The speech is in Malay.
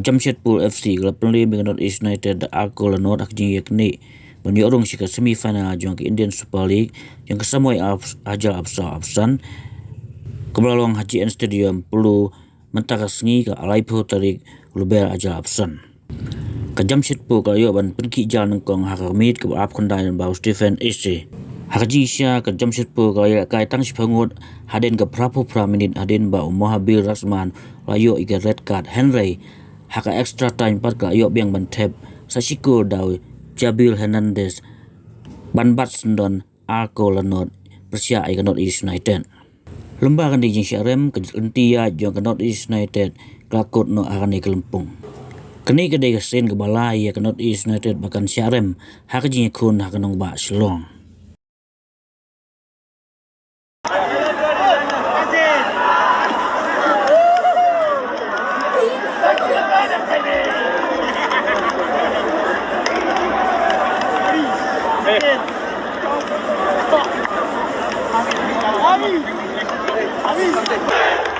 Jamshedpur FC klub pelim dengan North East United akol North akjing yakni menyorong ke semifinal jong ke Indian Super League yang kesamoi ajal absan kebelalong HCN Stadium perlu mentakas ngi ke alaipo tarik luber ajal absan ke Jamshedpur kalau ban pergi jalan kong hakamit ke ap kondai dan bau Stephen AC Haji Isya ke Jamshedpur kalau kai tang sipangut haden ke prapo praminit haden bau Mohabil Rasman layo iga red card Henry haka extra time pat ka ayok biang bantep sasiko daw Jabil Hernandez ban bat sendon ako lanot persia ay North East United lembaga di jing syarem ke entia jong ke North East United kelakot no arani kelempung kini kedai kesen ke balai ya ke North East United bahkan syarem haka jing kun haka nong ba selong Abi.